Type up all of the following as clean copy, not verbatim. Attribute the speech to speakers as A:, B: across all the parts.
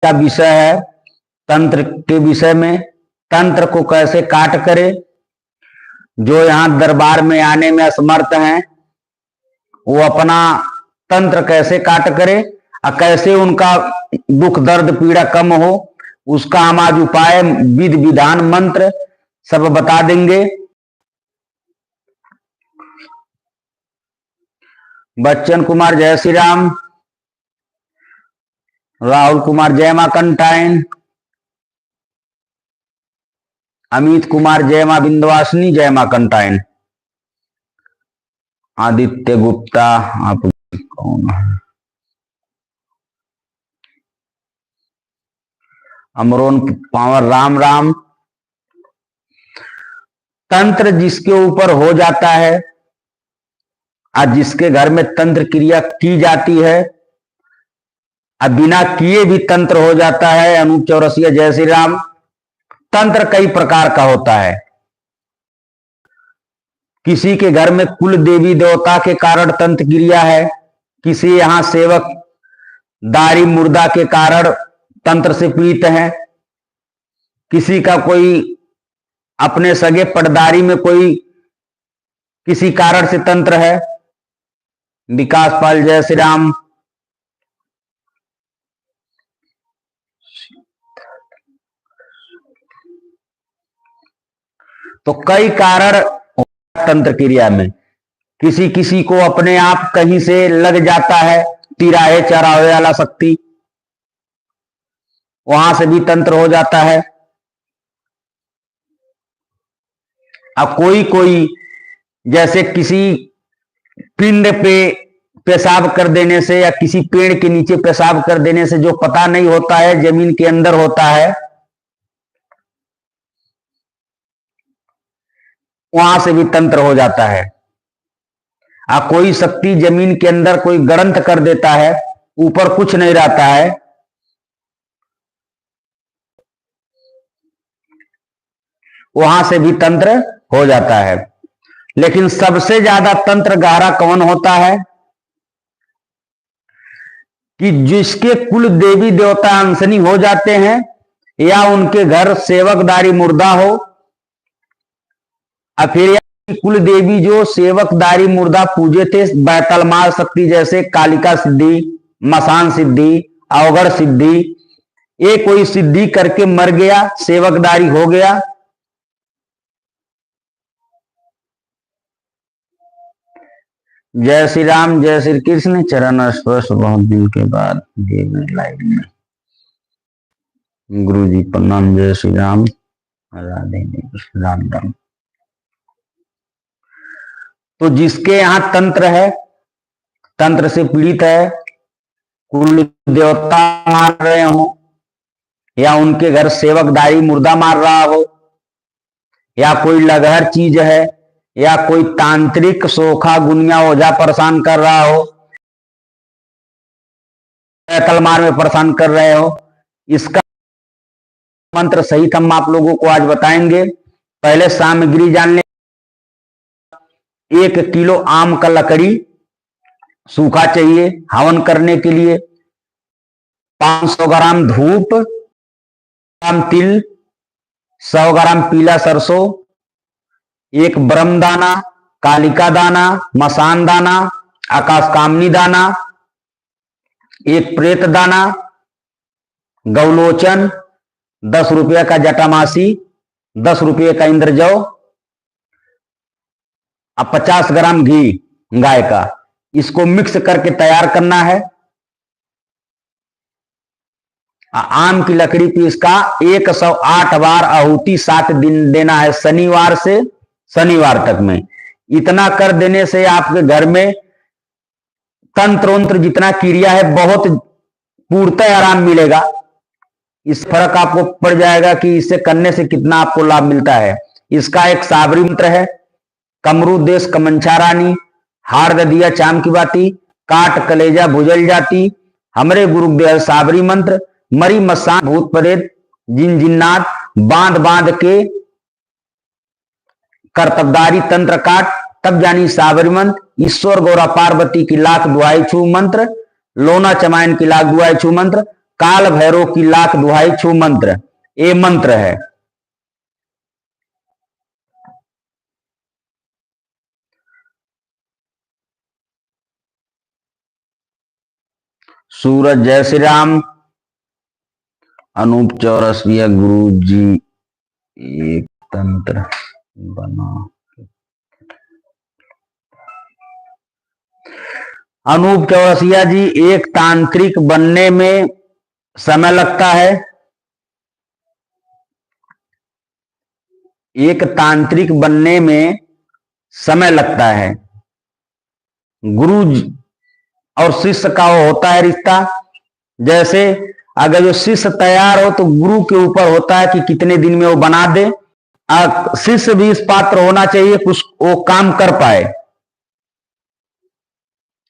A: का विषय है तंत्र के विषय में। तंत्र को कैसे काट करे, जो यहां दरबार में आने में असमर्थ हैं वो अपना तंत्र कैसे काट करे और कैसे उनका दुख दर्द पीड़ा कम हो, उसका हम आज उपाय विधि विधान मंत्र सब बता देंगे। बच्चन कुमार जय श्री राम, राहुल कुमार जय मां कंटाइन, अमित कुमार जय मां विंध्यवासिनी जय मां कंटाइन, आदित्य गुप्ता आप कौन, अमरोन पावर राम राम। तंत्र जिसके ऊपर हो जाता है, आज जिसके घर में तंत्र क्रिया की जाती है, अब बिना किए भी तंत्र हो जाता है। अनूप चौरसिया जय श्री राम। तंत्र कई प्रकार का होता है। किसी के घर में कुल देवी देवता के कारण तंत्र क्रिया है, किसी यहां सेवक दारी मुर्दा के कारण तंत्र से पीड़ित है, किसी का कोई अपने सगे पटदारी में कोई किसी कारण से तंत्र है। विकास पाल जय श्री राम। तो कई कारण तंत्र क्रिया में, किसी किसी को अपने आप कहीं से लग जाता है, तिराहे चराहे वाला शक्ति, वहां से भी तंत्र हो जाता है। अब कोई कोई जैसे किसी पिंड पे पेशाब कर देने से या किसी पेड़ के नीचे पेशाब कर देने से जो पता नहीं होता है, जमीन के अंदर होता है, वहां से भी तंत्र हो जाता है। कोई शक्ति जमीन के अंदर कोई गड़ंत कर देता है, ऊपर कुछ नहीं रहता है, वहां से भी तंत्र हो जाता है। लेकिन सबसे ज्यादा तंत्र गहरा कौन होता है कि जिसके कुल देवी देवता अनशनी हो जाते हैं या उनके घर सेवकदारी मुर्दा हो, और फिर कुल देवी जो सेवकदारी मुर्दा पूजे थे, बैतलमाल शक्ति जैसे कालिका सिद्धि, मसान सिद्धि, अवगढ़ सिद्धि, ये कोई सिद्धि करके मर गया, सेवकदारी हो गया, जय श्री राम जय श्री कृष्ण। चरण स्पर्श बहुत दिन के बाद लाइव में। गुरु जी प्रणाम, जय श्री राम, राधे राम राम। तो जिसके यहां तंत्र है, तंत्र से पीड़ित है, कुल देवता मार रहे हो, या उनके घर सेवकदारी मुर्दा मार रहा हो, या कोई लगहर चीज है, या कोई तांत्रिक सोखा गुनिया ओझा परेशान कर रहा हो, तलमार में परेशान कर रहे हो, इसका मंत्र सहित हम आप लोगों को आज बताएंगे। पहले सामग्री जान ले। 1 किलो आम का लकड़ी सूखा चाहिए हवन करने के लिए, 500 ग्राम धूप, ग्राम तिल, 100 ग्राम पीला सरसों, 1 ब्रह्म दाना, कालिका दाना, मसान दाना, आकाश कामनी दाना, 1 प्रेत दाना, गौलोचन, 10 रुपये का जटामासी, 10 रुपये का इंद्रजौ, अब 50 ग्राम घी गाय का, इसको मिक्स करके तैयार करना है। आम की लकड़ी पे इसका 108 बार आहुति 7 दिन देना है, शनिवार से शनिवार तक में। इतना कर देने से आपके घर में तंत्र जितना क्रिया है बहुत पूर्णतः आराम मिलेगा। इस फर्क आपको पड़ जाएगा कि इसे करने से कितना आपको लाभ मिलता है। इसका एक साबरी मंत्र है, कमरू देश कमंछा रानी, हार दिया चाम की बाती, काट कलेजा भुजल जाती, हमरे गुरुदेव साबरी मंत्र, मरी मसान भूत प्रेत जिन जिन्नात, बांध बांध के कर्तव्यदारी तंत्र काट, तब जानी साबरी मंत्र, ईश्वर गौरा पार्वती की लाख दुआई छू मंत्र, लोना चमायन की लाख दुआई छू मंत्र, काल भैरव की लाख दुहाई छू मंत्र, ये मंत्र है। सूरज जय श्री राम। अनूप चौरसिया गुरु जी एक तंत्र बना। अनूप चौरसिया जी, एक तांत्रिक बनने में समय लगता है। एक तांत्रिक बनने में समय लगता है। गुरु और शिष्य का वो होता है रिश्ता। जैसे अगर जो शिष्य तैयार हो तो गुरु के ऊपर होता है कि कितने दिन में वो बना दे। शिष्य भी इस पात्र होना चाहिए कुछ वो काम कर पाए।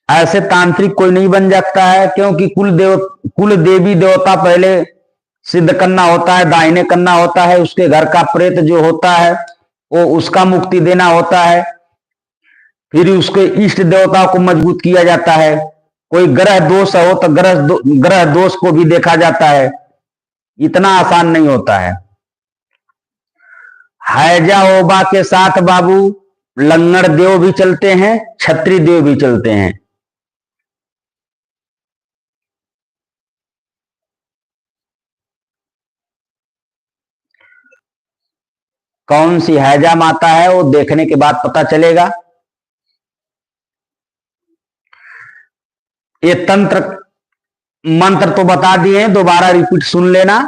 A: ऐसे तांत्रिक कोई नहीं बन जाता है, क्योंकि कुल देवी देवता पहले सिद्ध करना होता है, दाहिने करना होता है। उसके घर का प्रेत जो होता है वो उसका मुक्ति देना होता है। फिर उसके इष्ट देवताओं को मजबूत किया जाता है। कोई ग्रह दोष हो तो ग्रह दोष को भी देखा जाता है। इतना आसान नहीं होता है। हैजा ओबा के साथ बाबू लंगड़ देव भी चलते हैं, छत्री देव भी चलते हैं। कौन सी हैजा माता है वो देखने के बाद पता चलेगा। ये तंत्र मंत्र तो बता दिए, दोबारा रिपीट सुन लेना।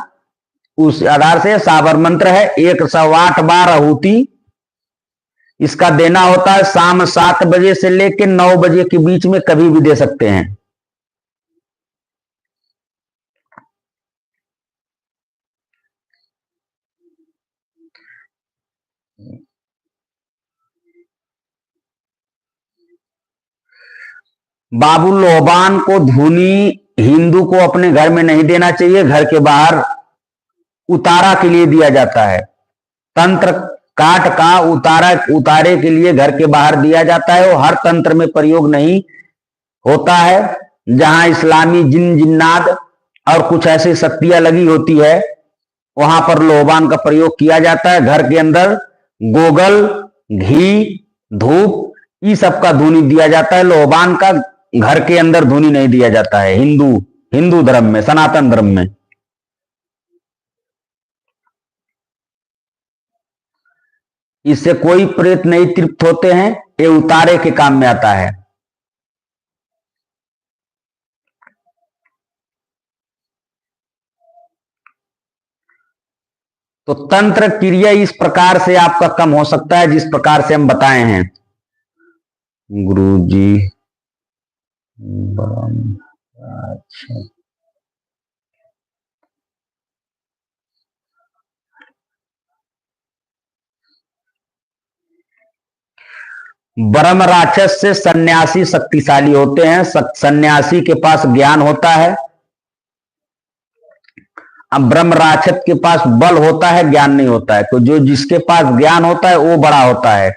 A: उस आधार से साबर मंत्र है 108 बार आहुति इसका देना होता है। शाम 7 बजे से लेकर 9 बजे के बीच में कभी भी दे सकते हैं। बाबू लोहबान को धूनी हिंदू को अपने घर में नहीं देना चाहिए, घर के बाहर उतारा के लिए दिया जाता है। तंत्र काट का उतारे के लिए घर के बाहर दिया जाता है। वो हर तंत्र में प्रयोग नहीं होता है। जहां इस्लामी जिन जिन्नात और कुछ ऐसी शक्तियां लगी होती है वहां पर लोहबान का प्रयोग किया जाता है। घर के अंदर गोगल, घी, धूप ये सब का धूनी दिया जाता है। लोहबान का घर के अंदर धूनी नहीं दिया जाता है हिंदू धर्म में, सनातन धर्म में। इससे कोई प्रेत नहीं तृप्त होते हैं। ये उतारे के काम में आता है। तो तंत्र क्रिया इस प्रकार से आपका कम हो सकता है जिस प्रकार से हम बताए हैं। गुरु जी अच्छा, ब्रह्म राक्षस से सन्यासी शक्तिशाली होते हैं। सन्यासी के पास ज्ञान होता है। अब ब्रह्म राक्षस के पास बल होता है, ज्ञान नहीं होता है। तो जो जिसके पास ज्ञान होता है वो बड़ा होता है।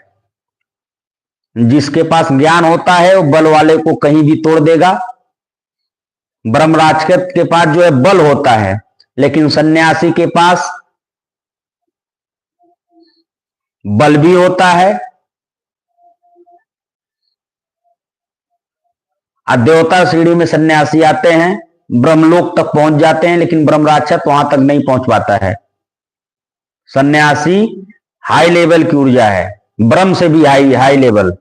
A: जिसके पास ज्ञान होता है वो बल वाले को कहीं भी तोड़ देगा। ब्रह्म राक्षस के पास जो है बल होता है, लेकिन सन्यासी के पास बल भी होता है। देवता सीढ़ी में सन्यासी आते हैं, ब्रह्मलोक तक पहुंच जाते हैं, लेकिन ब्रह्म राक्षस वहां तक नहीं पहुंच पाता है। सन्यासी हाई लेवल की ऊर्जा है, ब्रह्म से भी हाई लेवल।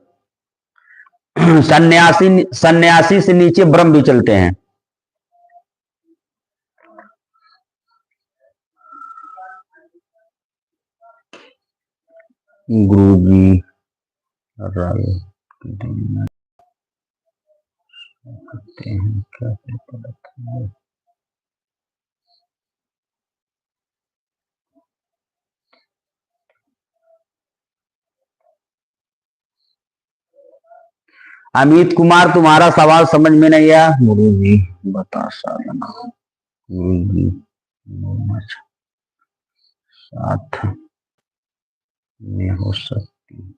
A: सन्यासी से नीचे ब्रह्म भी चलते हैं। गुरु जी करते हैं क्या अमित कुमार, तुम्हारा सवाल समझ में नहीं आया। गुरु जी बता साधना। गुरु जी साथ में हो सकती।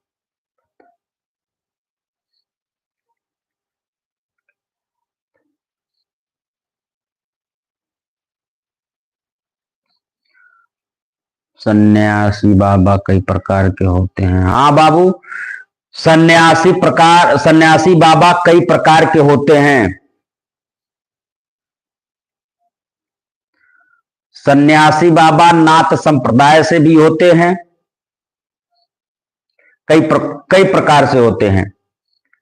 A: सन्यासी बाबा कई प्रकार के होते हैं। हाँ बाबू, सन्यासी बाबा कई प्रकार के होते हैं। सन्यासी बाबा नाथ संप्रदाय से भी होते हैं, कई प्रकार से होते हैं।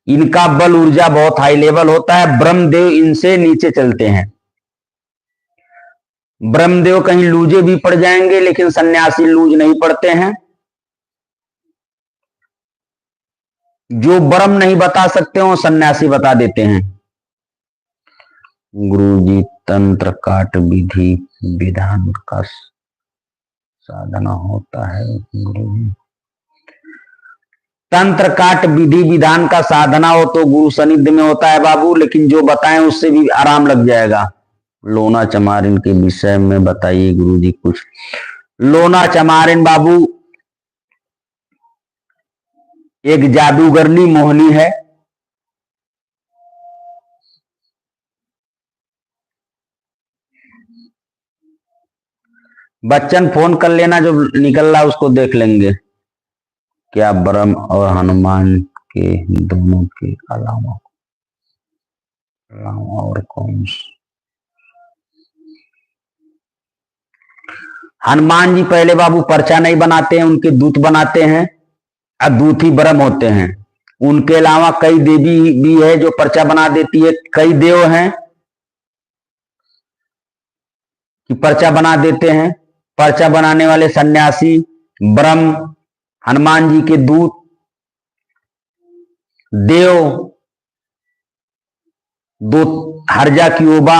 A: इनका बल ऊर्जा बहुत हाई लेवल होता है। ब्रह्मदेव इनसे नीचे चलते हैं। ब्रह्मदेव कहीं लूजे भी पड़ जाएंगे, लेकिन सन्यासी लूज नहीं पड़ते हैं। जो ब्रह्म नहीं बता सकते हो सन्यासी बता देते हैं। गुरुजी, तंत्र काट विधि विधान का साधना होता है। गुरुजी, तंत्र काट विधि विधान का साधना हो तो गुरु सानिध्य में होता है बाबू, लेकिन जो बताएं उससे भी आराम लग जाएगा। लोना चमारिन के विषय में बताइए गुरुजी कुछ। लोना चमारिन बाबू एक जादूगरनी मोहनी है। बच्चन फोन कर लेना, जो निकल रहा उसको देख लेंगे। क्या ब्रह्म और हनुमान के दोनों के अलावा और कौन? हनुमान जी पहले बाबू पर्चा नहीं बनाते हैं, उनके दूत बनाते हैं और दूत ही ब्रह्म होते हैं। उनके अलावा कई देवी भी है जो पर्चा बना देती है। कई देव हैं कि पर्चा बना देते हैं। पर्चा बनाने वाले सन्यासी ब्रह्म, हनुमान जी के दूत, देव, दो हरजा की ओबा,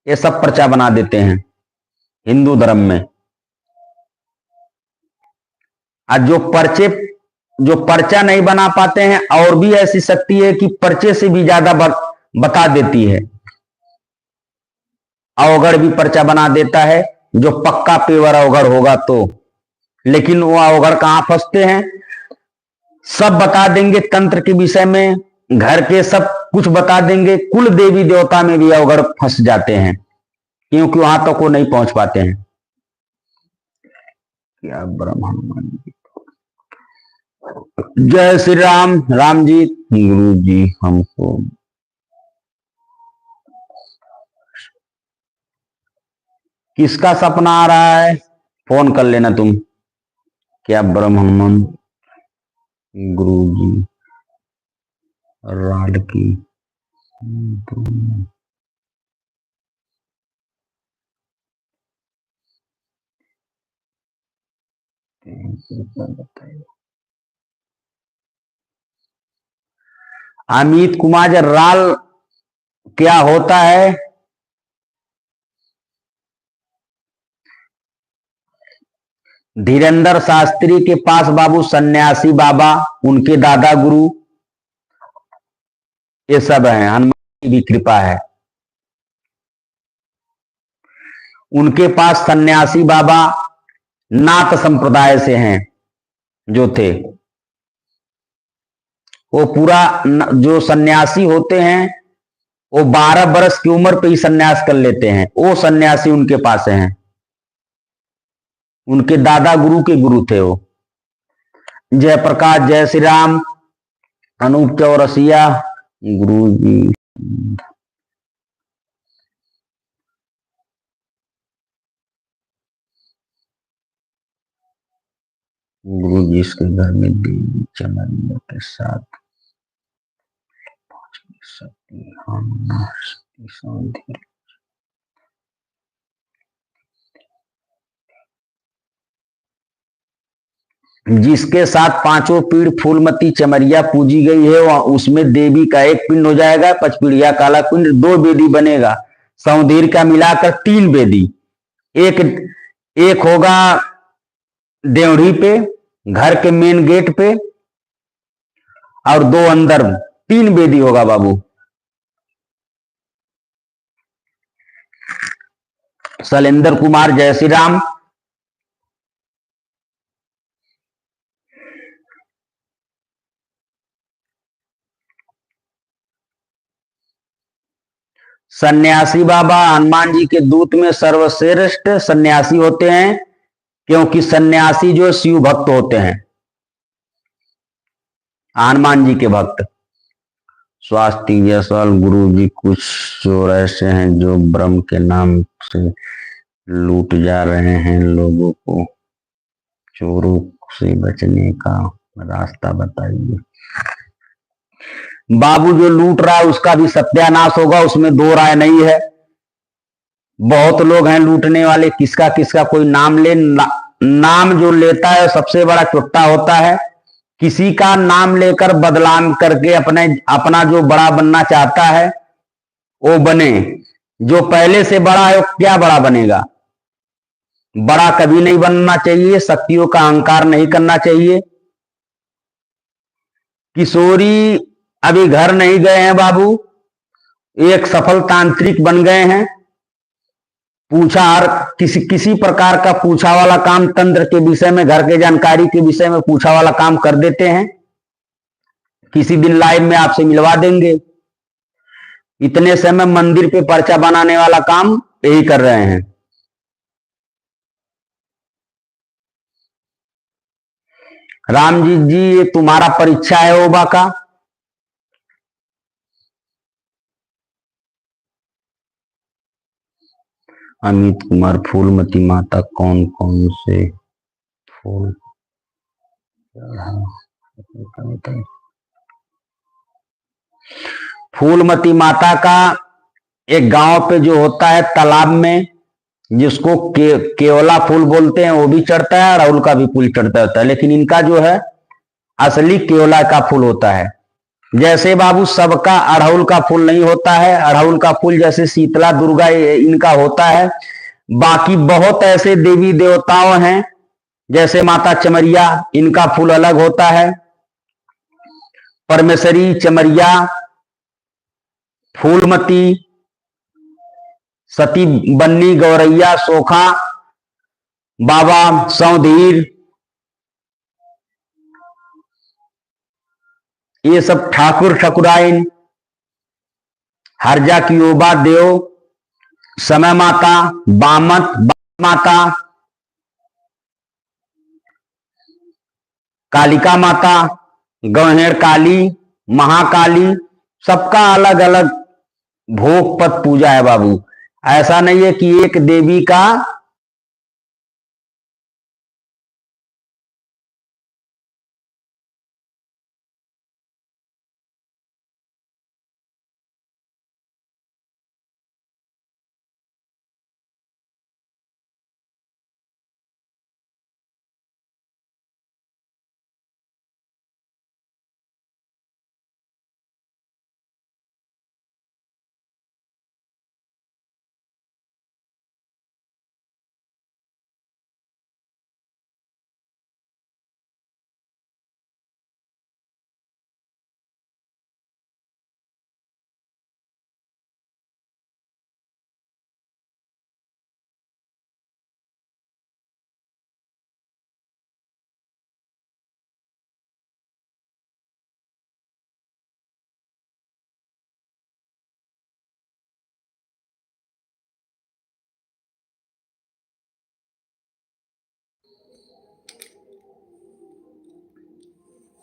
A: ये सब पर्चा बना देते हैं हिंदू धर्म में। और जो पर्चा नहीं बना पाते हैं, और भी ऐसी शक्ति है कि पर्चे से भी ज्यादा बता देती है। अवगढ़ भी पर्चा बना देता है, जो पक्का पेवर अवगढ़ होगा तो। लेकिन वो अवगढ़ कहां फंसते हैं? सब बता देंगे तंत्र के विषय में, घर के सब कुछ बता देंगे। कुल देवी देवता में भी अवगढ़ फंस जाते हैं, क्योंकि वहां तक वो नहीं पहुंच पाते हैं। क्या ब्रह्म हनुमान जी। जय श्री राम। राम जी, गुरु जी हमको किसका सपना आ रहा है? फोन कर लेना तुम। क्या ब्रह्म हनुमान गुरु जी राड की अमित कुमार राल क्या होता है? धीरेन्द्र शास्त्री के पास बाबू सन्यासी बाबा, उनके दादा गुरु, ये सब हैं। हनुमान की भी कृपा है। उनके पास सन्यासी बाबा नाथ संप्रदाय से हैं जो थे। वो पूरा जो सन्यासी होते हैं वो 12 वर्ष की उम्र पे ही सन्यास कर लेते हैं। वो सन्यासी उनके पास हैं। उनके दादा गुरु के गुरु थे वो। जयप्रकाश, जय श्री राम, अनूप चौरसिया, गुरु जी। गुरु जी इसके घर में देवी चमनियों के साथ जिसके साथ पांचों पीढ़ फूलमती चमरिया पूजी गई है, वह उसमें देवी का एक पिंड हो जाएगा। पचपीड़िया काला पिंड, 2 वेदी बनेगा। सौंदीर का मिलाकर 3 वेदी। एक एक होगा देवढ़ी पे, घर के मेन गेट पे, और 2 अंदर। 3 वेदी होगा बाबू। शैलेंद्र कुमार, जय श्री राम। सन्यासी बाबा हनुमान जी के दूत में सर्वश्रेष्ठ सन्यासी होते हैं, क्योंकि सन्यासी जो शिव भक्त होते हैं, हनुमान जी के भक्त। स्वास्थ्य जायसवाल गुरु जी, कुछ चोर ऐसे हैं जो ब्रह्म के नाम से लूट जा रहे हैं लोगों को, चोरों से बचने का रास्ता बताइए। बाबू जो लूट रहा है उसका भी सत्यानाश होगा, उसमें दो राय नहीं है। बहुत लोग हैं लूटने वाले, किसका किसका कोई नाम ले, नाम जो लेता है सबसे बड़ा चुट्टा होता है। किसी का नाम लेकर बदनाम करके अपना जो बड़ा बनना चाहता है वो बने। जो पहले से बड़ा है वो क्या बड़ा बनेगा? बड़ा कभी नहीं बनना चाहिए, शक्तियों का अहंकार नहीं करना चाहिए। किशोरी अभी घर नहीं गए हैं बाबू, एक सफल तांत्रिक बन गए हैं। पूछा हर किसी प्रकार का पूछा वाला काम, तंत्र के विषय में, घर के जानकारी के विषय में पूछा वाला काम कर देते हैं। किसी दिन लाइव में आपसे मिलवा देंगे। इतने समय मंदिर पे पर्चा बनाने वाला काम यही कर रहे हैं। राम जी ये तुम्हारा परीक्षा है ओबा का। अमित कुमार, फूलमती माता कौन कौन से फूल? फूलमती माता का एक गांव पे जो होता है तालाब में, जिसको केवला फूल बोलते हैं, वो भी चढ़ता है, अड़हुल का भी फूल चढ़ता होता है, लेकिन इनका जो है असली केवला का फूल होता है। जैसे बाबू सबका अड़हुल का फूल नहीं होता है, अड़हुल का फूल जैसे शीतला दुर्गा इनका होता है। बाकी बहुत ऐसे देवी देवताओं हैं, जैसे माता चमरिया, इनका फूल अलग होता है। परमेश्वरी, चमरिया, फूलमती, सती बन्नी, गौरैया, सोखा, बाबा सौधीर, ये सब ठाकुर ठकुराइन, हरजा की ओबा देव, समय माता, बामत माता, कालिका माता, गौहेड़ काली, महाकाली, सबका अलग अलग भोग पत पूजा है बाबू। ऐसा नहीं है कि एक देवी का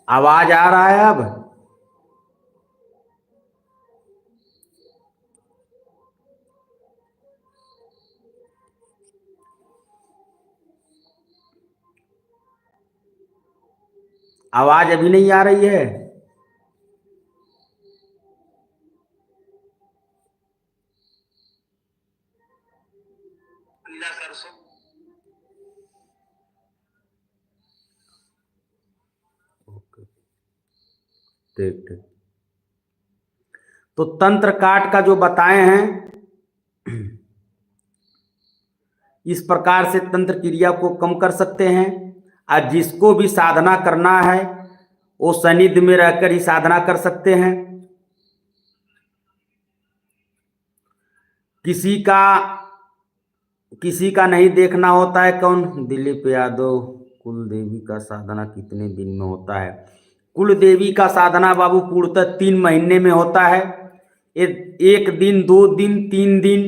A: आवाज आ रहा है अब? आवाज अभी नहीं आ रही है? ठीक ठीक। तो तंत्र काट का जो बताए हैं, इस प्रकार से तंत्र क्रिया को कम कर सकते हैं। आज जिसको भी साधना करना है वो सानिध्य में रहकर ही साधना कर सकते हैं। किसी का नहीं देखना होता है। कौन? दिलीप यादव, कुल देवी का साधना कितने दिन में होता है? कुल देवी का साधना बाबू पूर्णतः 3 महीने में होता है। एक दिन, 2 दिन, 3 दिन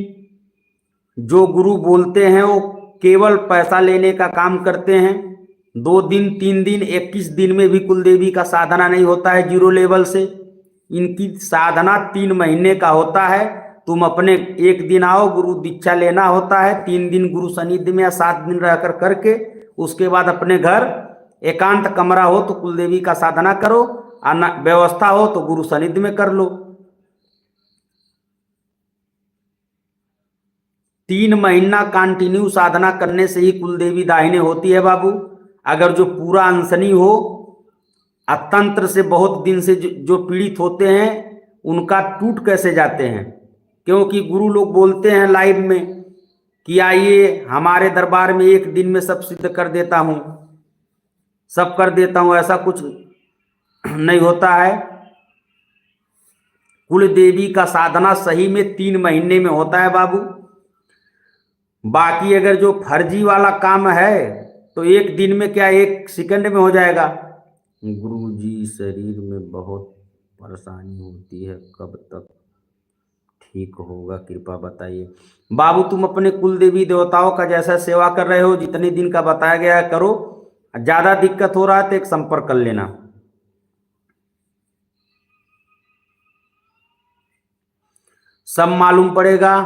A: जो गुरु बोलते हैं वो केवल पैसा लेने का काम करते हैं। 2 दिन, 3 दिन, 21 दिन में भी कुलदेवी का साधना नहीं होता है जीरो लेवल से। इनकी साधना 3 महीने का होता है। तुम अपने एक दिन आओ, गुरु दीक्षा लेना होता है, 3 दिन गुरु सानिध्य में या 7 दिन रहकर करके उसके बाद अपने घर एकांत कमरा हो तो कुलदेवी का साधना करो, व्यवस्था हो तो गुरु सानिध्य में कर लो। 3 महीना कंटिन्यू साधना करने से ही कुलदेवी दाहिने होती है बाबू। अगर जो पूरा अनशनी हो, तंत्र से बहुत दिन से जो पीड़ित होते हैं उनका टूट कैसे जाते हैं, क्योंकि गुरु लोग बोलते हैं लाइव में कि आइए हमारे दरबार में एक दिन में सब सिद्ध कर देता हूं, सब कर देता हूं। ऐसा कुछ नहीं होता है। कुल देवी का साधना सही में 3 महीने में होता है बाबू। बाकी अगर जो फर्जी वाला काम है तो एक दिन में क्या, 1 सेकंड में हो जाएगा। गुरु जी शरीर में बहुत परेशानी होती है, कब तक ठीक होगा, कृपा बताइए। बाबू तुम अपने कुल देवी देवताओं का जैसा सेवा कर रहे हो, जितने दिन का बताया गया है करो। ज्यादा दिक्कत हो रहा है तो एक संपर्क कर लेना। सब मालूम पड़ेगा।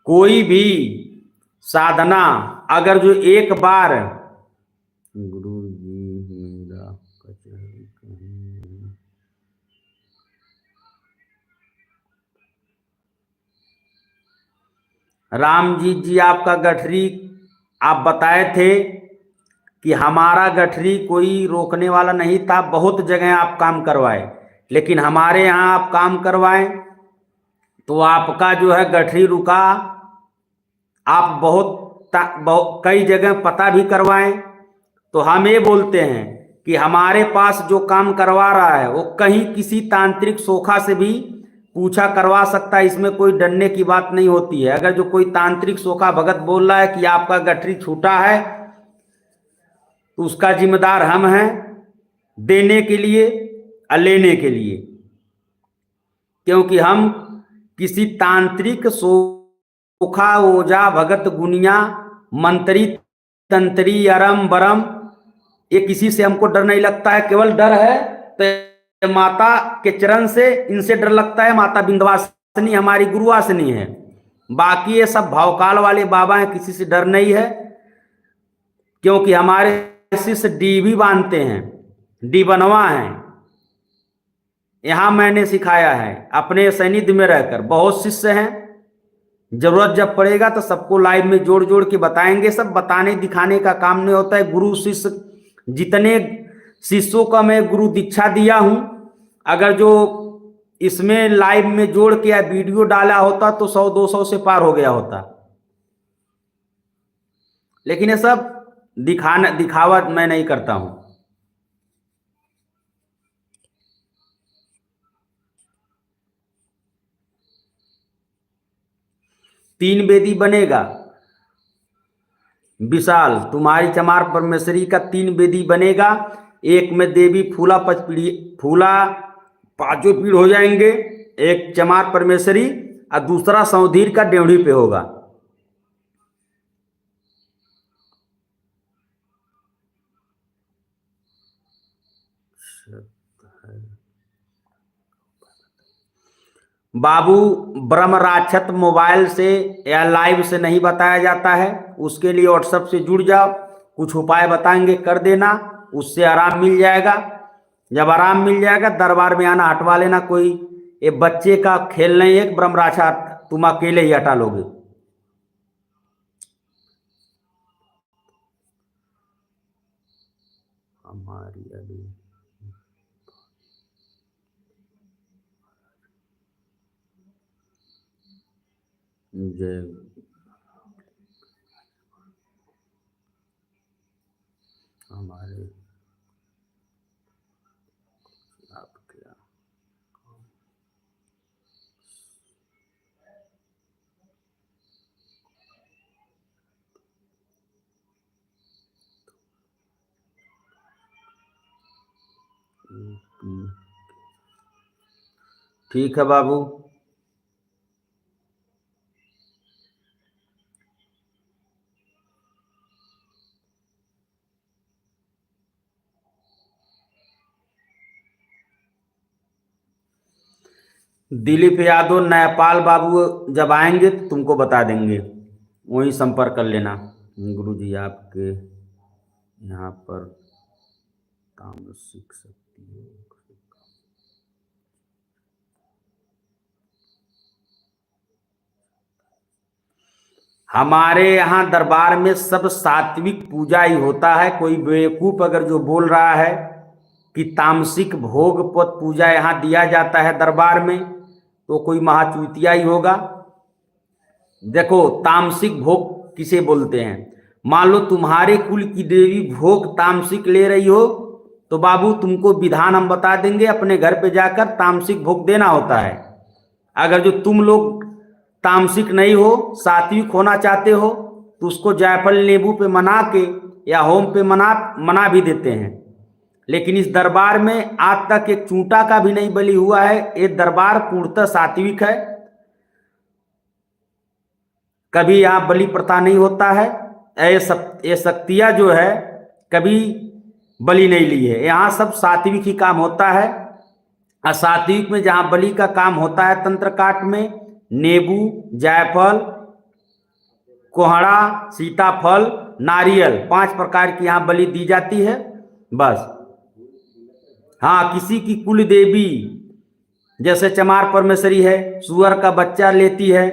A: कोई भी साधना अगर जो एक बार गुरु जी मेरा कचहरी कहीं, राम जी आपका गठरी आप बताए थे कि हमारा गठरी कोई रोकने वाला नहीं था। बहुत जगह आप काम करवाए, लेकिन हमारे यहाँ आप काम करवाएं तो आपका जो है गठरी रुका। आप बहुत कई जगह पता भी करवाएं तो हम ये बोलते हैं कि हमारे पास जो काम करवा रहा है वो कहीं किसी तांत्रिक सोखा से भी पूछा करवा सकता है। इसमें कोई डरने की बात नहीं होती है। अगर जो कोई तांत्रिक सोखा भगत बोल रहा है कि आपका गठरी छूटा है तो उसका जिम्मेदार हम हैं, देने के लिए और लेने के लिए। क्योंकि हम किसी तांत्रिक सोखा, ओझा, भगत, गुनिया, मंत्री, तंत्री, अरम बरम, ये किसी से हमको डर नहीं लगता है। केवल डर है तो माता के चरण से, इनसे डर लगता है। माता विंध्यवासिनी हमारी गुरुवासिनी है। बाकी ये सब भावकाल वाले बाबा हैं, किसी से डर नहीं है। क्योंकि हमारे शिष्य डी भी बांधते हैं, डी बनवा हैं। यहां मैंने सिखाया है अपने सानिध्य में रहकर। बहुत शिष्य हैं, जरूरत जब पड़ेगा तो सबको लाइव में जोड़ जोड़ के बताएंगे। सब बताने दिखाने का काम नहीं होता है। गुरु शिष्य, जितने शिष्यों का मैं गुरु दीक्षा दिया हूं, अगर जो इसमें लाइव में जोड़ के या वीडियो डाला होता तो 100-200 से पार हो गया होता। लेकिन ये सब दिखावा मैं नहीं करता हूं। तीन वेदी बनेगा विशाल, तुम्हारी चमार परमेश्वरी का 3 वेदी बनेगा। एक में देवी फूला पचपीड़ी, फूला पांचों पीड़ हो जाएंगे, एक चमार परमेश्वरी और दूसरा सौधीर का डेवढ़ी पे होगा। बाबू ब्रह्म राक्षत मोबाइल से या लाइव से नहीं बताया जाता है। उसके लिए व्हाट्सएप से जुड़ जाओ, कुछ उपाय बताएंगे, कर देना, उससे आराम मिल जाएगा। जब आराम मिल जाएगा दरबार में आना हटवा लेना। कोई ये बच्चे का खेल नहीं है, ब्रह्म राक्षत तुम अकेले ही हटा लोगे। हमारी अभी जय हमारे आप क्या ठीक है बाबू। दिलीप यादव नेपाल बाबू जब आएंगे तो तुमको बता देंगे, वहीं संपर्क कर लेना। गुरुजी आपके यहाँ पर तामसिक शक्ति, हमारे यहाँ दरबार में सब सात्विक पूजा ही होता है। कोई बेवकूफ अगर जो बोल रहा है कि तामसिक भोग पत पूजा यहाँ दिया जाता है दरबार में, तो कोई महाचूतिया ही होगा। देखो, तामसिक भोग किसे बोलते हैं? मान लो तुम्हारे कुल की देवी भोग तामसिक ले रही हो, तो बाबू तुमको विधान हम बता देंगे, अपने घर पे जाकर तामसिक भोग देना होता है। अगर जो तुम लोग तामसिक नहीं हो, सात्विक होना चाहते हो, तो उसको जायफल नींबू पे मना के या होम पे मना भी देते हैं। लेकिन इस दरबार में आज तक एक चूंटा का भी नहीं बलि हुआ है। ये दरबार पूर्णतः सात्विक है, कभी यहाँ बलि प्रथा नहीं होता है। ये शक्तियाँ जो है कभी बलि नहीं ली है। यहाँ सब सात्विक ही काम होता है। असात्विक में जहाँ बलि का काम होता है, तंत्र काट में नींबू, जायफल, कोहड़ा, सीताफल, नारियल, 5 प्रकार की यहाँ बलि दी जाती है बस। हाँ, किसी की कुल देवी जैसे चमार परमेश्वरी है, सुअर का बच्चा लेती है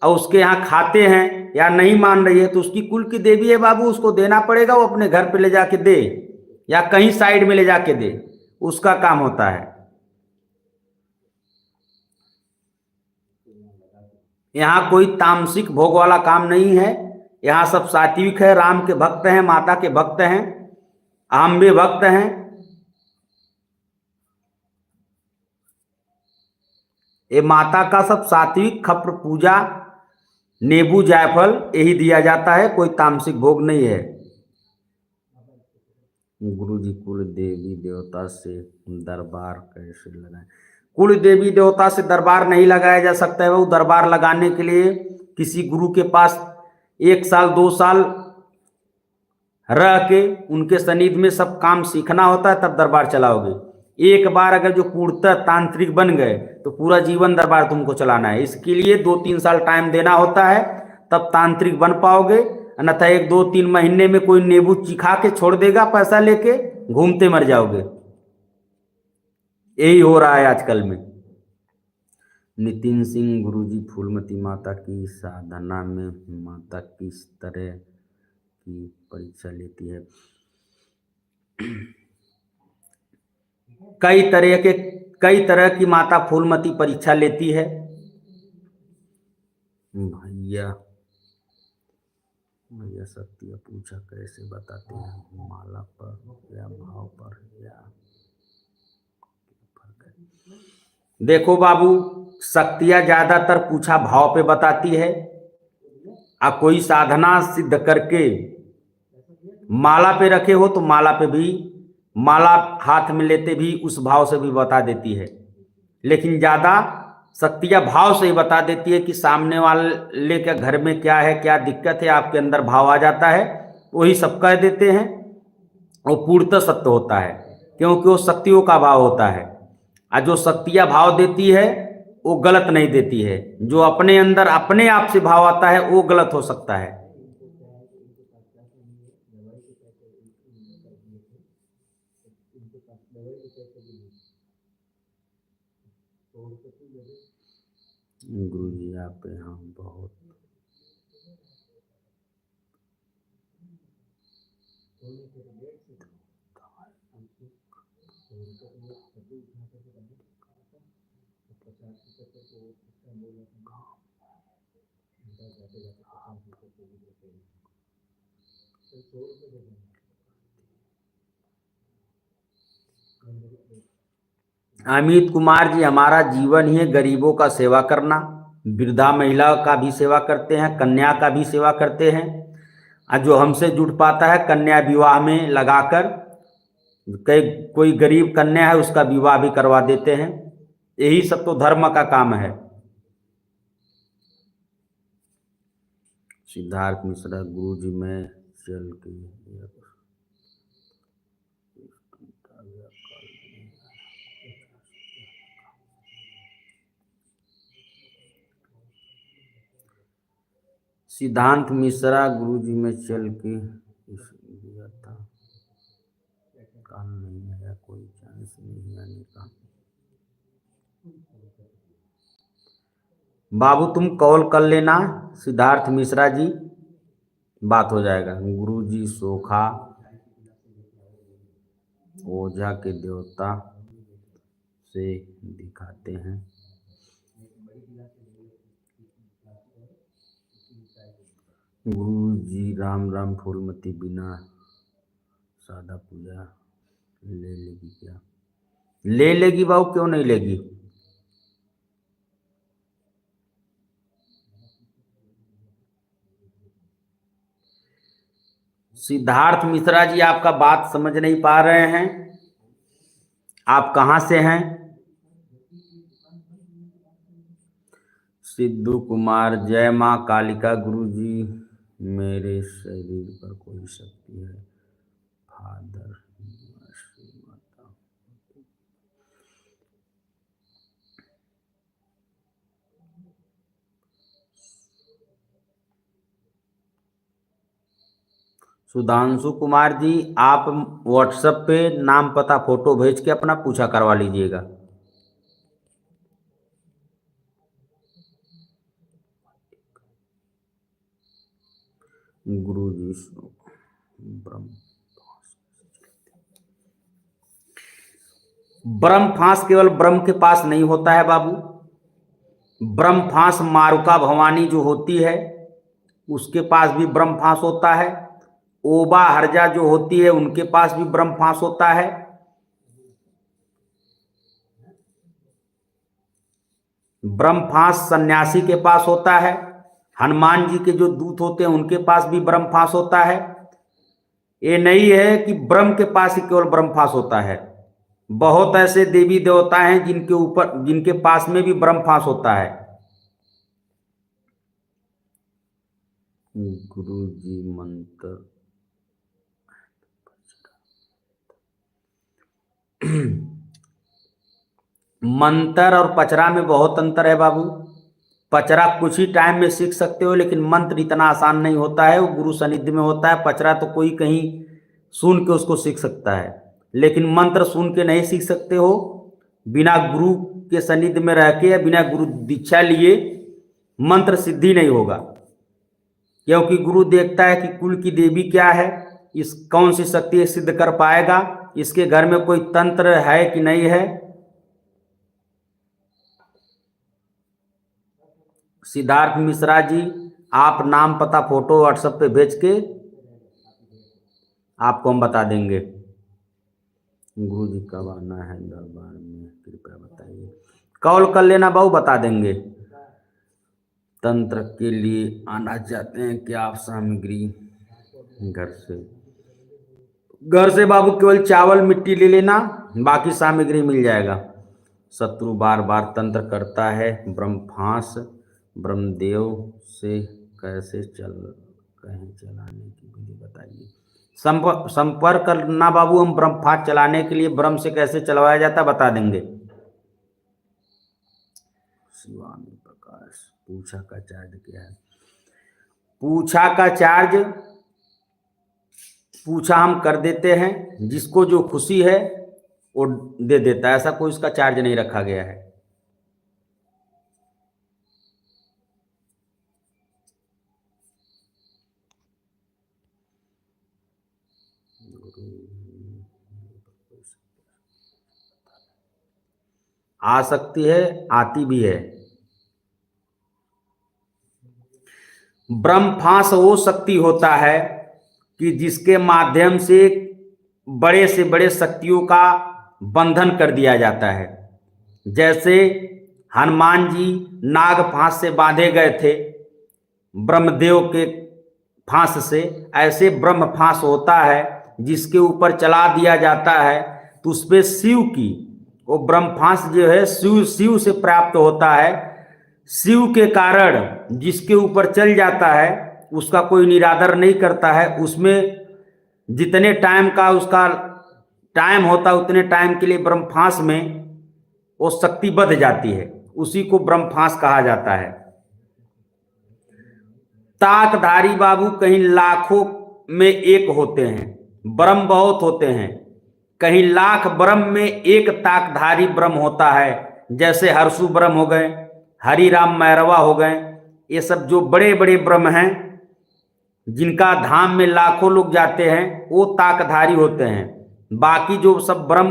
A: और उसके यहाँ खाते हैं या नहीं मान रही है, तो उसकी कुल की देवी है बाबू, उसको देना पड़ेगा। वो अपने घर पे ले जाके दे या कहीं साइड में ले जाके दे, उसका काम होता है। यहाँ कोई तामसिक भोग वाला काम नहीं है। यहाँ सब सात्विक है। राम के भक्त हैं, माता के भक्त हैं, आम्बे भक्त हैं। ये माता का सब सात्विक खप्र पूजा, नींबू जायफल यही दिया जाता है, कोई तामसिक भोग नहीं है। गुरुजी, कुल देवी देवता से दरबार कैसे लगाएं? कुल देवी देवता से दरबार नहीं लगाया जा सकता है। वो दरबार लगाने के लिए किसी गुरु के पास 1 साल 2 साल रह के उनके सानिध्य में सब काम सीखना होता है, तब दरबार चलाओगे। एक बार अगर जो पूर्णतः तांत्रिक बन गए तो पूरा जीवन दरबार तुमको चलाना है। इसके लिए 2-3 साल टाइम देना होता है, तब तांत्रिक बन पाओगे। अन्यथा 1-2-3 महीने में कोई नींबू चिखा के छोड़ देगा, पैसा लेके घूमते मर जाओगे। यही हो रहा है आजकल में। नितिन सिंह, गुरुजी फूलमती माता की साधना में माता किस तरह की परीक्षा लेती है? कई तरह की माता फूलमती परीक्षा लेती है भैया सत्य पूछा कैसे बताते हैं? माला पर या भाव पर या फर्क है? देखो बाबू, शक्तियां ज्यादातर पूछा भाव पे बताती है। कोई साधना सिद्ध करके माला पे रखे हो तो माला पे भी, माला हाथ में लेते भी उस भाव से भी बता देती है। लेकिन ज्यादा शक्तियां भाव से ही बता देती है कि सामने वाले के घर में क्या है, क्या दिक्कत है, आपके अंदर भाव आ जाता है, वही सब कह देते हैं। वो पूर्णतः सत्य होता है, क्योंकि वो शक्तियों का भाव होता है। और जो शक्तियां भाव देती है वो गलत नहीं देती है। जो अपने अंदर अपने आप से भाव आता है वो गलत हो सकता है। गुरु जी, आप यहाँ बहुत अमित कुमार जी, हमारा जीवन ही है गरीबों का सेवा करना। वृद्धा महिला का भी सेवा करते हैं, कन्या का भी सेवा करते हैं। और जो हमसे जुड़ पाता है कन्या विवाह में लगाकर, कोई गरीब कन्या है उसका विवाह भी करवा देते हैं। यही सब तो धर्म का काम है। सिद्धार्थ मिश्रा गुरु जी में चल के सिद्धांत मिश्रा गुरु जी में चल के दिया था, काम नहीं आया, कोई चांस नहीं आने का। बाबू तुम कॉल कर लेना सिद्धार्थ मिश्रा जी, बात हो जाएगा। गुरु जी सोखा ओझा के देवता से दिखाते हैं। गुरु जी राम राम फूलमती बिना सादा पूजा ले लेगी क्या? ले लेगी बाबू, क्यों नहीं लेगी। सिद्धार्थ मिश्रा जी आपका बात समझ नहीं पा रहे हैं, आप कहां से हैं। सिद्धू कुमार जय मां कालिका गुरु जी, मेरे शरीर पर कोई शक्ति है फादर माता। सुधांशु कुमार जी आप व्हाट्सएप पे नाम पता फोटो भेज के अपना पूछा करवा लीजिएगा। गुरु जी ब्रह्म फांस केवल ब्रह्म के पास नहीं होता है बाबू, ब्रह्म फांस मारुका भवानी जो होती है उसके पास भी ब्रह्म फांस होता है। ओबा हरजा जो होती है उनके पास भी ब्रह्म फांस होता है। ब्रह्म फांस सन्यासी के पास होता है। हनुमान जी के जो दूत होते हैं उनके पास भी ब्रह्म फांस होता है। ये नहीं है कि ब्रह्म के पास ही केवल ब्रह्म फांस होता है, बहुत ऐसे देवी देवता हैं जिनके पास में भी ब्रह्म फांस होता है। गुरु जी मंत्र मंत्र और पचरा में बहुत अंतर है बाबू। पचरा कुछ ही टाइम में सीख सकते हो, लेकिन मंत्र इतना आसान नहीं होता है, वो गुरु सानिध्य में होता है। पचरा तो कोई कहीं सुन के उसको सीख सकता है, लेकिन मंत्र सुन के नहीं सीख सकते हो। बिना गुरु के सानिध्य में रह के या बिना गुरु दीक्षा लिए मंत्र सिद्धि नहीं होगा, क्योंकि गुरु देखता है कि कुल की देवी क्या है, इस कौन सी शक्ति सिद्ध कर पाएगा, इसके घर में कोई तंत्र है कि नहीं है। सिद्धार्थ मिश्रा जी आप नाम पता फोटो व्हाट्सएप पे भेज के आपको हम बता देंगे। गुरु जी कब आना है दरबार में कृपया बताइए। कॉल कर लेना बाबू, बता देंगे। तंत्र के लिए आना चाहते हैं क्या आप सामग्री घर से बाबू केवल चावल मिट्टी ले लेना, बाकी सामग्री मिल जाएगा। शत्रु बार बार तंत्र करता है, ब्रह्म फांस ब्रह्मदेव से कैसे चलाने की विधि बताइए। संपर्क करना बाबू, हम ब्रह्म फांस चलाने के लिए ब्रह्म से कैसे चलवाया जाता बता देंगे। शिवानी प्रकाश पूछा का चार्ज क्या है। पूछा का चार्ज पूछा हम कर देते हैं, जिसको जो खुशी है वो दे देता है, ऐसा कोई उसका चार्ज नहीं रखा गया है। आ सकती है, आती भी है। ब्रह्म फांस वो शक्ति होता है कि जिसके माध्यम से बड़े से बड़े शक्तियों का बंधन कर दिया जाता है। जैसे हनुमान जी नाग फांस से बांधे गए थे ब्रह्मदेव के फांस से, ऐसे ब्रह्म फांस होता है जिसके ऊपर चला दिया जाता है तो उस पर शिव की
B: वो ब्रह्मफांस जो है शिव से प्राप्त होता है। शिव के कारण जिसके ऊपर चल जाता है उसका कोई निरादर नहीं करता है। उसमें जितने टाइम का उसका टाइम होता है उतने टाइम के लिए ब्रह्मफांस में वो शक्ति बढ़ जाती है, उसी को ब्रह्मफांस कहा जाता है। ताकधारी बाबू कहीं लाखों में एक होते हैं, ब्रह्म बहुत होते हैं, कहीं लाख ब्रह्म में एक ताकधारी ब्रह्म होता है। जैसे हरसु ब्रह्म हो गए, हरिराम मैरवा हो गए, ये सब जो बड़े बड़े ब्रह्म हैं जिनका धाम में लाखों लोग जाते हैं वो ताकधारी होते हैं। बाकी जो सब ब्रह्म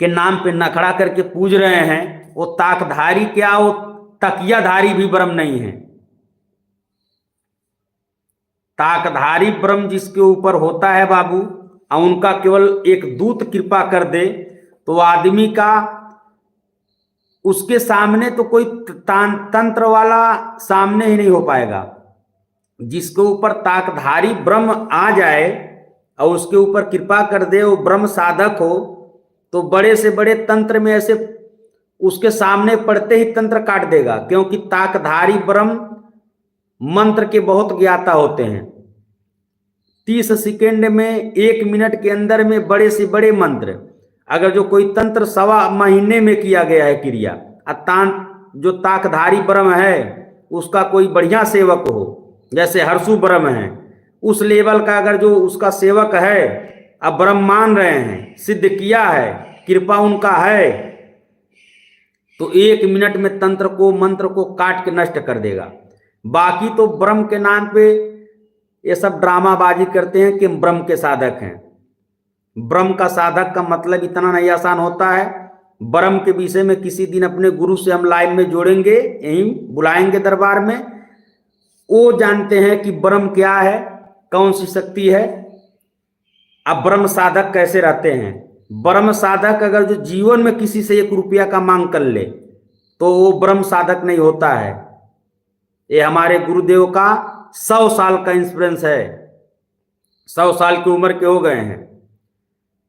B: के नाम पे नखड़ा करके पूज रहे हैं वो ताकधारी क्या, वो तकियाधारी भी ब्रह्म नहीं है। ताकधारी ब्रह्म जिसके ऊपर होता है बाबू, और उनका केवल एक दूत कृपा कर दे तो आदमी का उसके सामने तो कोई तंत्र वाला सामने ही नहीं हो पाएगा। जिसके ऊपर ताकधारी ब्रह्म आ जाए और उसके ऊपर कृपा कर दे, वो ब्रह्म साधक हो, तो बड़े से बड़े तंत्र में ऐसे उसके सामने पड़ते ही तंत्र काट देगा। क्योंकि ताकधारी ब्रह्म मंत्र के बहुत ज्ञाता होते हैं। 30 सेकेंड में 1 मिनट के अंदर में बड़े से बड़े मंत्र, अगर जो कोई तंत्र 1.25 महीने में किया गया है क्रिया, जो ताकधारी ब्रह्म है उसका कोई बढ़िया सेवक हो, जैसे हरसु ब्रह्म है, उस लेवल का अगर जो उसका सेवक है, अब ब्रह्म मान रहे हैं, सिद्ध किया है, कृपा उनका है, तो 1 मिनट में तंत्र को मंत्र को काट के नष्ट कर देगा। बाकी तो ब्रह्म के नाम पे ये सब ड्रामाबाजी करते हैं कि ब्रह्म के साधक हैं। ब्रह्म का साधक का मतलब इतना नहीं आसान होता है। ब्रह्म के विषय में किसी दिन अपने गुरु से हम लाइव में जोड़ेंगे, यहीं बुलाएंगे दरबार में। वो जानते हैं कि ब्रह्म क्या है, कौन सी शक्ति है, अब ब्रह्म साधक कैसे रहते हैं। ब्रह्म साधक अगर जो जीवन में किसी से 1 रुपया का मांग कर ले तो वो ब्रह्म साधक नहीं होता है। ये हमारे गुरुदेव का 100 साल का इंस्पिरेंस है, 100 साल की उम्र के हो गए हैं।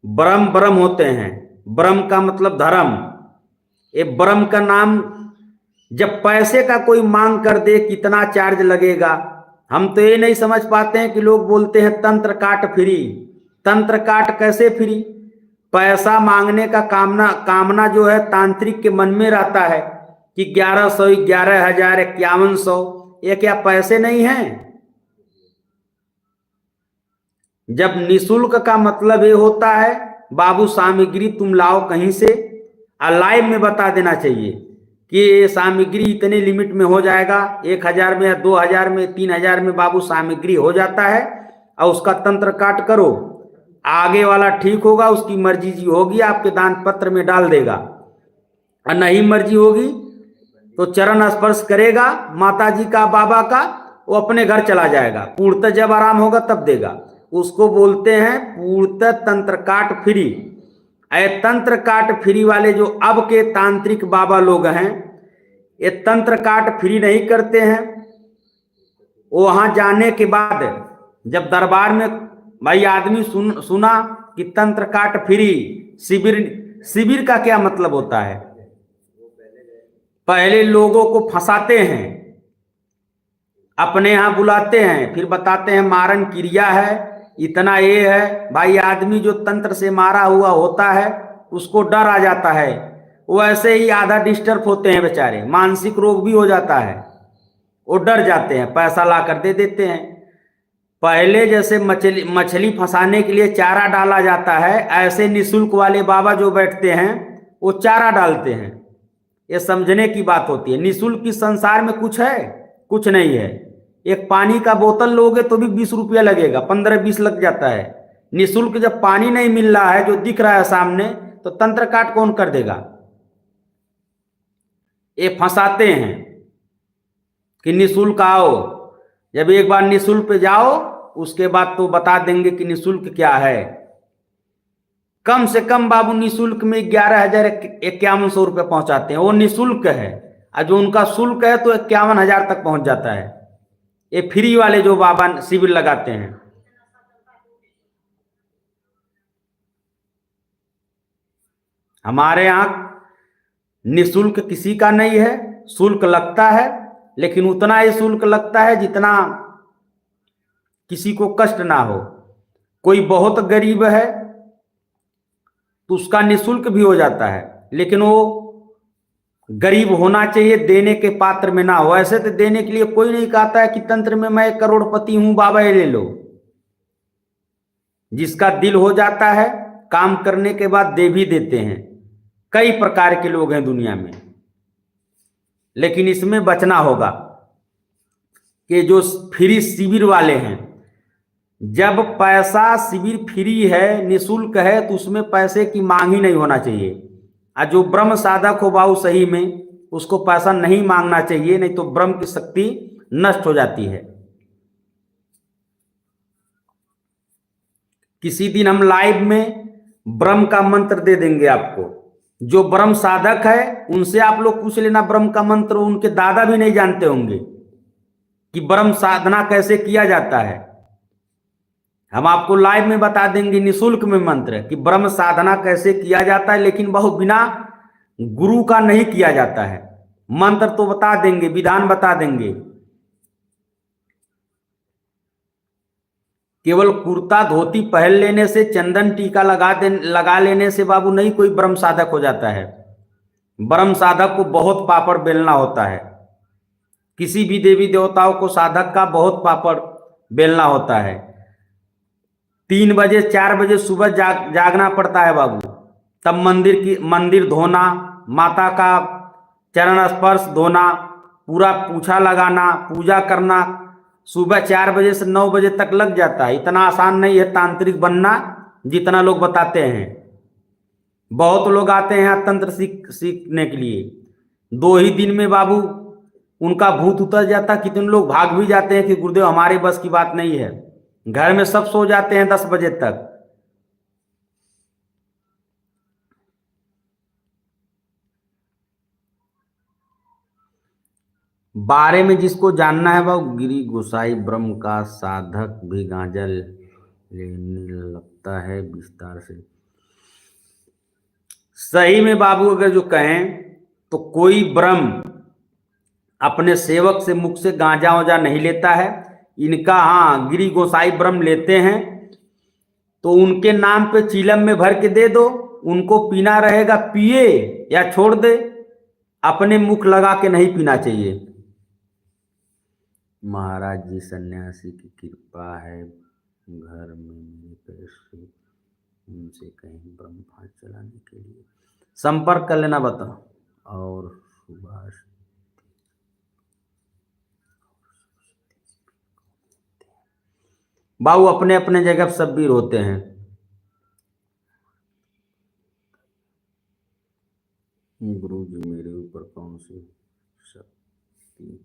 B: ब्रह्म ब्रह्म होते हैं, ब्रह्म का मतलब धर्म। ये ब्रह्म का नाम जब पैसे का कोई मांग कर दे कितना चार्ज लगेगा, हम तो ये नहीं समझ पाते हैं कि लोग बोलते हैं तंत्र काट फ्री। तंत्र काट कैसे फ्री? पैसा मांगने का कामना जो है तांत्रिक के मन में रहता है कि 1100, 11,000, 5100, ये क्या पैसे नहीं हैं? जब निशुल्क का मतलब ये होता है बाबू सामग्री तुम लाओ कहीं से, लाइव में बता देना चाहिए कि ये सामग्री इतने लिमिट में हो जाएगा, 1000 में या 2000 में 3000 में बाबू सामग्री हो जाता है, और उसका तंत्र काट करो, आगे वाला ठीक होगा, उसकी मर्जी जी होगी आपके दान पत्र में डाल देगा, और नहीं मर्जी होगी तो चरण स्पर्श करेगा माता जी का, बाबा का, वो अपने घर चला जाएगा। पूर्णतः जब आराम होगा तब देगा। उसको बोलते हैं पूर्णतः तंत्र काट फ्री। तंत्र काट फ्री वाले जो अब के तांत्रिक बाबा लोग हैं, ये तंत्र काट फ्री नहीं करते हैं। वहां जाने के बाद जब दरबार में भाई आदमी सुना कि तंत्र काट फ्री, शिविर का क्या मतलब होता है? पहले लोगों को फंसाते हैं, अपने यहां बुलाते हैं, फिर बताते हैं मारन क्रिया है, इतना ये है। भाई आदमी जो तंत्र से मारा हुआ होता है उसको डर आ जाता है, वो ऐसे ही आधा डिस्टर्ब होते हैं बेचारे, मानसिक रोग भी हो जाता है, वो डर जाते हैं, पैसा ला कर दे देते हैं। पहले जैसे मछली फंसाने के लिए चारा डाला जाता है, ऐसे निशुल्क वाले बाबा जो बैठते हैं वो चारा डालते हैं। ये समझने की बात होती है। निशुल्क की संसार में कुछ है? कुछ नहीं है। एक पानी का बोतल लोगे तो भी 20 रुपया लगेगा, 15-20 लग जाता है। निशुल्क जब पानी नहीं मिल रहा है, जो दिख रहा है सामने, तो तंत्र काट कौन कर देगा? ये फंसाते हैं कि निशुल्क आओ। जब एक बार निशुल्क पे जाओ उसके बाद तो बता देंगे कि निशुल्क क्या है। कम से कम बाबू निशुल्क में 11,5100 रुपये पहुंचाते हैं, वो निशुल्क है। और जो उनका शुल्क है तो 51,000 तक पहुंच जाता है। ये फ्री वाले जो बाबा शिविर लगाते हैं। हमारे यहाँ निःशुल्क किसी का नहीं है, शुल्क लगता है, लेकिन उतना ही शुल्क लगता है जितना किसी को कष्ट ना हो। कोई बहुत गरीब है तो उसका निःशुल्क भी हो जाता है, लेकिन वो गरीब होना चाहिए, देने के पात्र में ना हो। ऐसे तो देने के लिए कोई नहीं कहता है कि तंत्र में मैं करोड़पति हूं बाबा ये ले लो। जिसका दिल हो जाता है काम करने के बाद दे भी देते हैं। कई प्रकार के लोग हैं दुनिया में, लेकिन इसमें बचना होगा कि जो फ्री शिविर वाले हैं, जब पैसा शिविर फ्री है, निःशुल्क है, तो उसमें पैसे की मांग ही नहीं होना चाहिए। और जो ब्रह्म साधक हो बाबू सही में, उसको पैसा नहीं मांगना चाहिए, नहीं तो ब्रह्म की शक्ति नष्ट हो जाती है। किसी दिन हम लाइव में ब्रह्म का मंत्र दे देंगे आपको। जो ब्रह्म साधक है उनसे आप लोग पूछ लेना ब्रह्म का मंत्र, उनके दादा भी नहीं जानते होंगे कि ब्रह्म साधना कैसे किया जाता है। हम आपको लाइव में बता देंगे निःशुल्क में मंत्र कि ब्रह्म साधना कैसे किया जाता है, लेकिन बहुत बिना गुरु का नहीं किया जाता है। मंत्र तो बता देंगे, विधान बता देंगे। केवल कुर्ता धोती पहन लेने से, चंदन टीका लगा लेने से बाबू नहीं कोई ब्रह्म साधक हो जाता है। ब्रह्म साधक को बहुत पापड़ बेलना होता है। किसी भी देवी देवताओं को साधक का बहुत पापड़ बेलना होता है। 3 बजे 4 बजे सुबह जागना पड़ता है बाबू। तब मंदिर धोना, माता का चरण स्पर्श धोना, पूरा पूछा लगाना, पूजा करना, सुबह 4 बजे से 9 बजे तक लग जाता है। इतना आसान नहीं है तांत्रिक बनना जितना लोग बताते हैं। बहुत लोग आते हैं तंत्र सीखने के लिए, 2 ही दिन में बाबू उनका भूत उतर जाता। कितने लोग भाग भी जाते हैं कि गुरुदेव हमारे बस की बात नहीं है। घर में सब सो जाते हैं 10 बजे तक। बारे में जिसको जानना है वह गिरी गोसाई ब्रह्म का साधक भी गांजा लेने लगता है विस्तार से। सही में बाबू अगर जो कहें तो कोई ब्रह्म अपने सेवक से मुख से गांजा वांजा नहीं लेता है। इनका हाँ गिरी गोसाई ब्रह्म लेते हैं तो उनके नाम पे चीलम में भर के दे दो, उनको पीना रहेगा, पिए या छोड़ दे, अपने मुख लगा के नहीं पीना चाहिए। महाराज जी सन्यासी की कृपा है घर में मेरे पैसे, उनसे कहीं ब्रह्म फांस चलाने के लिए संपर्क कर लेना बता। और सुभाष बाबू अपने अपने जगह सब वीर होते हैं। गुरु जी मेरे ऊपर कौन सी शक्ति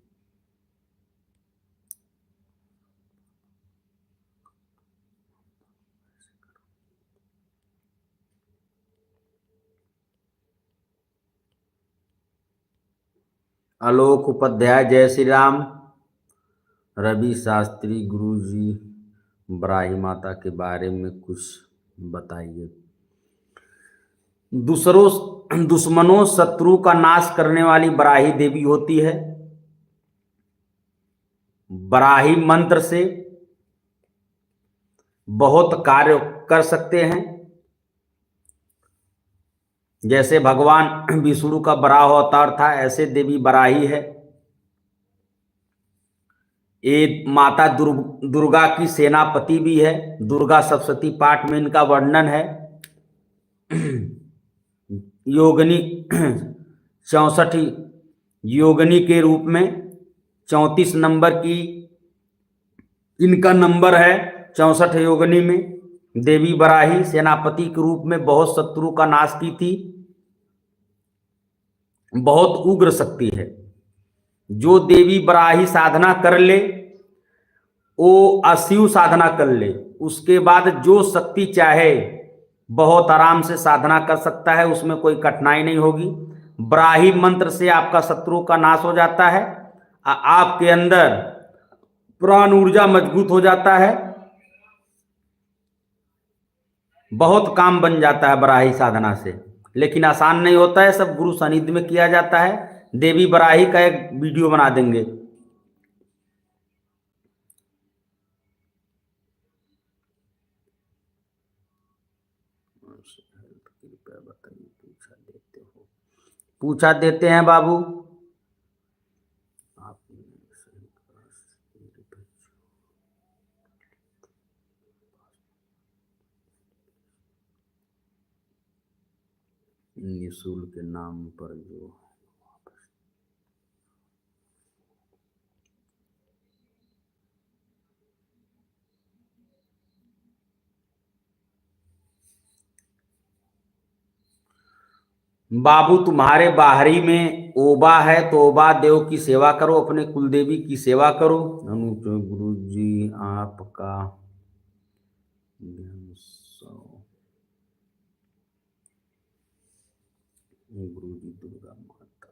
B: आलोक उपाध्याय जय श्री राम। रवि शास्त्री गुरु जी बराही माता के बारे में कुछ बताइए। दुश्मनों शत्रु का नाश करने वाली बराही देवी होती है। बराही मंत्र से बहुत कार्य कर सकते हैं। जैसे भगवान विष्णु का बराह अवतार था, ऐसे देवी बराही है। ये माता दुर्गा की सेनापति भी है। दुर्गा सप्तशती पाठ में इनका वर्णन है। योगिनी 64 योगिनी के रूप में 34 नंबर की इनका नंबर है। 64 योगिनी में देवी बराही सेनापति के रूप में बहुत शत्रु का नाश की थी। बहुत उग्र शक्ति है। जो देवी बराही साधना कर ले वो अशिव साधना कर ले, उसके बाद जो शक्ति चाहे बहुत आराम से साधना कर सकता है, उसमें कोई कठिनाई नहीं होगी। बराही मंत्र से आपका शत्रु का नाश हो जाता है, आपके अंदर प्राण ऊर्जा मजबूत हो जाता है, बहुत काम बन जाता है बराही साधना से। लेकिन आसान नहीं होता है, सब गुरु सानिध्य में किया जाता है। देवी बराही का एक वीडियो बना देंगे। पूछा देते हैं बाबू। निशुल्क के नाम पर जो बाबू तुम्हारे बाहरी में ओबा है तो ओबा देव की सेवा करो, अपने कुलदेवी की सेवा करो। गुरु जी आपका गुरु जी दुर्गा माता।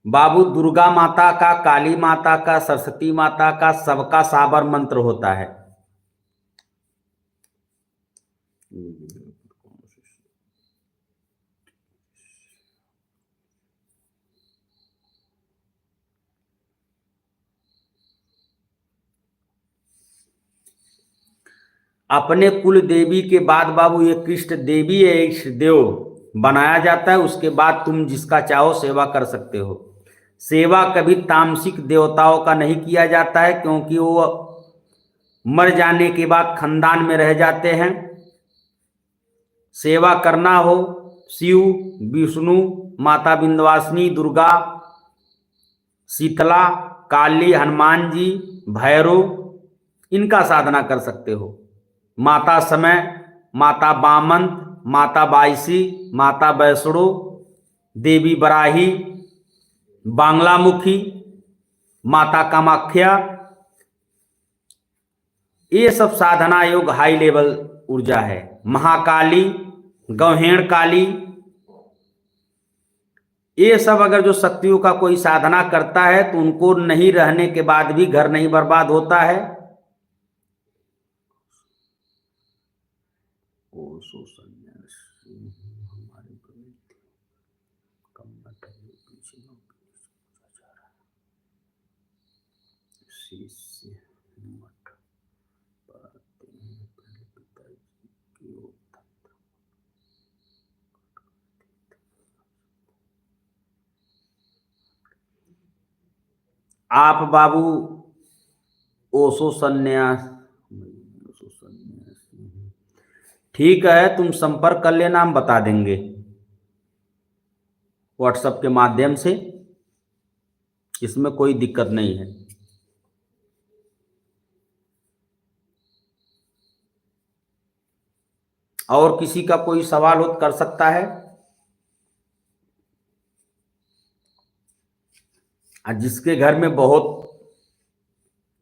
B: बाबू दुर्गा माता का, काली माता का, सरस्वती माता का, सबका साबर मंत्र होता है। अपने कुल देवी के बाद बाबू ये कृष्ण देवी या इष्ट देव बनाया जाता है। उसके बाद तुम जिसका चाहो सेवा कर सकते हो। सेवा कभी तामसिक देवताओं का नहीं किया जाता है, क्योंकि वो मर जाने के बाद खानदान में रह जाते हैं। सेवा करना हो शिव, विष्णु, माता विंध्यवासिनी, दुर्गा, शीतला, काली, हनुमान जी, भैरव, इनका साधना कर सकते हो। माता समय, माता बामंत, माता बाईसी, माता वैष्णो, देवी बराही, बांग्लामुखी, माता कामाख्या, ये सब साधना योग हाई लेवल ऊर्जा है। महाकाली, गौहेण काली, ये सब अगर जो शक्तियों का कोई साधना करता है तो उनको नहीं रहने के बाद भी घर नहीं बर्बाद होता है। आप बाबू ओशो संन्यास, ठीक है, तुम संपर्क कर लेना, हम बता देंगे व्हाट्सएप के माध्यम से, इसमें कोई दिक्कत नहीं है। और किसी का कोई सवाल हो कर सकता है। जिसके घर में बहुत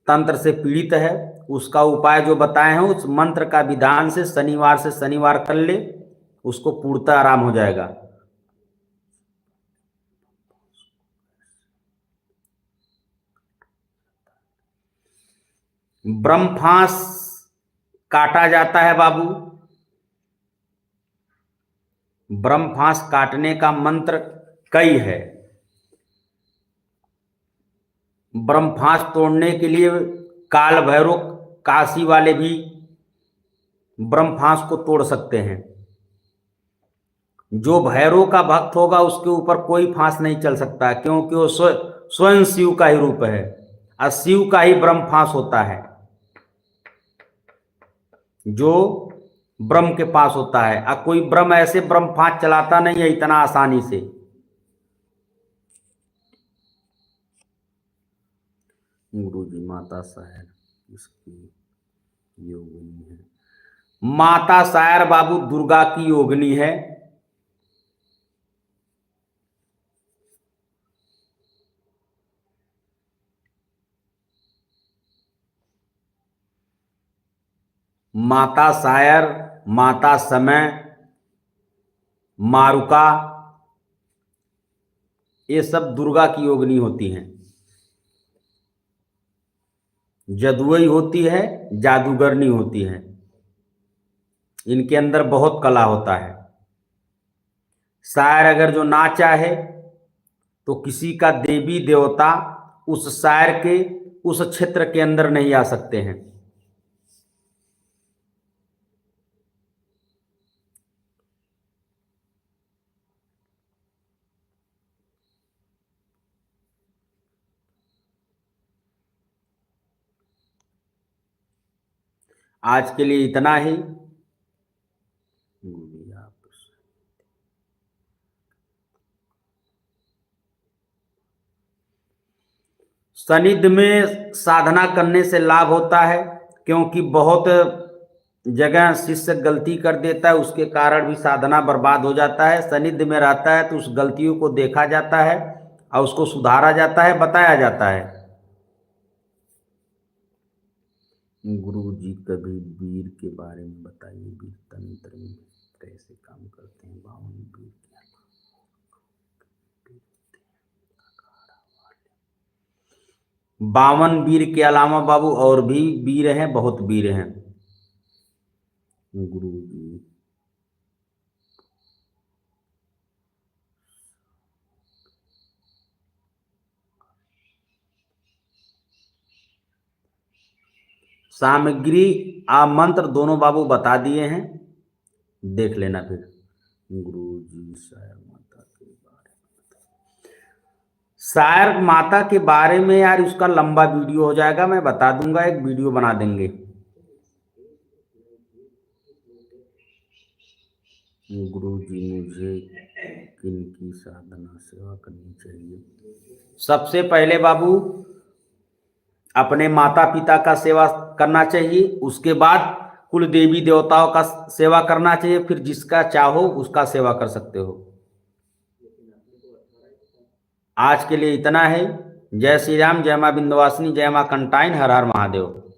B: तंत्र से पीड़ित है, उसका उपाय जो बताए हैं उस मंत्र का विधान से शनिवार कर ले, उसको पूर्णतः आराम हो जाएगा। ब्रह्मफांस काटा जाता है बाबू। ब्रह्मफांस काटने का मंत्र कई है। ब्रह्मफांस तोड़ने के लिए काल भैरव काशी वाले भी ब्रह्मफांस को तोड़ सकते हैं। जो भैरव का भक्त होगा उसके ऊपर कोई फांस नहीं चल सकता, क्योंकि वो स्वयं शिव का ही रूप है और शिव का ही ब्रह्मफांस होता है जो ब्रह्म के पास होता है। और कोई ब्रह्म ऐसे ब्रह्मफांस चलाता नहीं है इतना आसानी से। गुरु जी माता सायर इसकी योगिनी है। माता सायर बाबू दुर्गा की योगिनी है। माता सायर, माता समय, मारुका, ये सब दुर्गा की योगिनी होती हैं। जदुई होती है, जादूगरनी होती है। इनके अंदर बहुत कला होता है। शायर अगर जो ना चाहे तो किसी का देवी देवता उस शायर के उस क्षेत्र के अंदर नहीं आ सकते हैं। आज के लिए इतना ही। शनिद में साधना करने से लाभ होता है, क्योंकि बहुत जगह शिष्य गलती कर देता है, उसके कारण भी साधना बर्बाद हो जाता है। शनिद में रहता है तो उस गलतियों को देखा जाता है और उसको सुधारा जाता है, बताया जाता है। गुरु जी कभी वीर के बारे में बताइए, वीर तंत्र में कैसे काम करते हैं। 52 वीर के अलावा बाबू और भी वीर हैं, बहुत वीर हैं। गुरु जी सामग्री मंत्र दोनों बाबू बता दिए हैं, देख लेना फिर। गुरु जी शायर माता के बारे में यार उसका लंबा वीडियो हो जाएगा, मैं बता दूंगा, एक वीडियो बना देंगे। गुरु जी मुझे किनकी साधना सेवा करनी चाहिए। सबसे पहले बाबू अपने माता पिता का सेवा करना चाहिए, उसके बाद कुल देवी देवताओं का सेवा करना चाहिए, फिर जिसका चाहो उसका सेवा कर सकते हो। आज के लिए इतना है। जय श्री राम, जय मां विंध्यवासिनी, जय मां कंटाइन, हर हर महादेव।